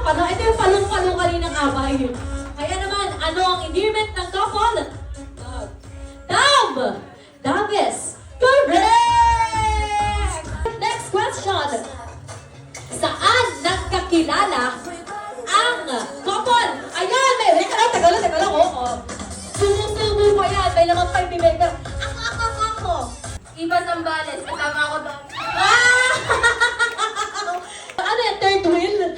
palong-palong. Ito yung palong-palong kaninang away. Kaya naman, ano ang endearment ng couple? Dab! Dabis! Correct! Next question. Saan nagkakilala ang couple? Ayan, may tagal lang, oo. Sumu-sumu pa yan, may lamang 5 mm. Ako. Iba Zambales, kasama ko doon. Ah! Ano yan, third wheel?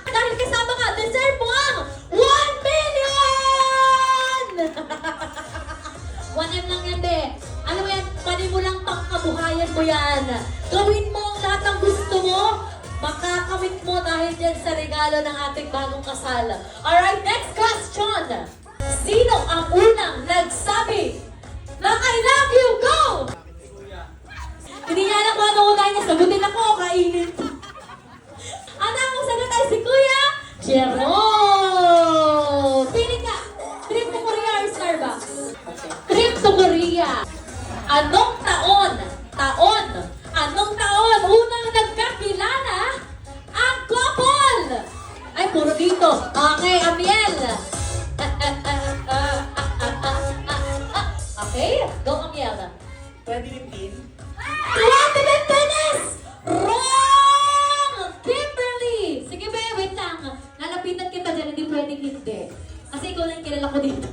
Dahil kasama ka, deserve mo ang 1 million! 1M lang yan, be. Alam mo yan, pwede mo lang pangkabuhayan mo yan. Gawin mo ang lahat ng gusto mo. Makakamit mo dahil dyan sa regalo ng ating bagong kasal. Alright, next question. Sino ang unang nagsabi na I love you, go! Hindi niya alam kung ano unahin niya. Sagutin ako, kainin. Ano ang sagot ay si Kuya Jerome! Piling ka, trip to Korea or Starbucks? Trip to Korea. Anong taon? Anong taon unang nagkakilala ang couple? Ay, puro dito. Okay, Amiel. Okay, go Amiel. 2015? 20 Wrong! Kimberly! Sige be, wait lang. Lalapitan kita dyan, hindi pwedeng hindi. Kasi ikaw lang kilala ko dito.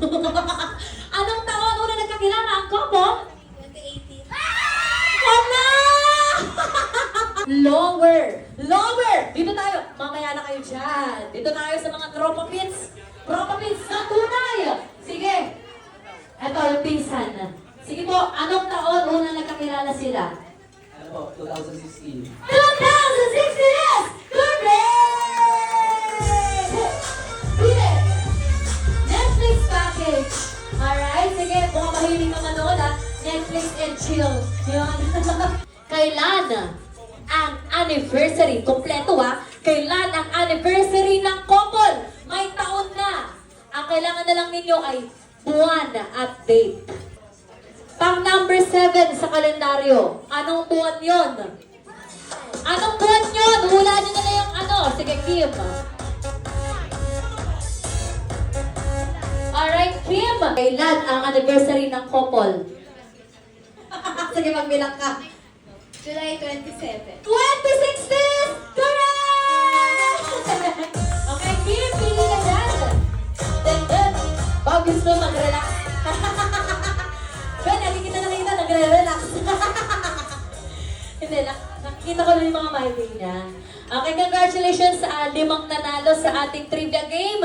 Anong taon una nagkakilala ang couple? 2018. Wala! Lower! Dito tayo. Mamaya na kayo dyan. Dito tayo sa mga tropa pits. Tropa pits na tunay. Sige. Ito, yung pinsan. Sige po, anong taon una nagkakilala sila? Ano po, 2016. 2016 is correct! Sige. Netflix package. Alright, sige. Kung mahilig ka manood Netflix and chill. Yun. Kailan ang anniversary? Kompleto Kailan ang anniversary ng couple? May taon na. Ang kailangan na lang ninyo ay buwan at date. Pang number 7 sa kalendaryo. Anong buwan yon? Anong buwan yon? Hula nyo na lang yung ano. Sige, Kim. Alright, Kim. Kailan ang anniversary ng couple? Sige, magbilang ka. July 27. 2016! Correct! Okay, Kim, pili ka dyan. Then, baka gusto mag-relax. Ben, lagi kita nakita, nagre-relax. Hindi, nakikita ko lang yung mga migraine niya. Okay, congratulations sa 5 nanalo sa ating trivia game.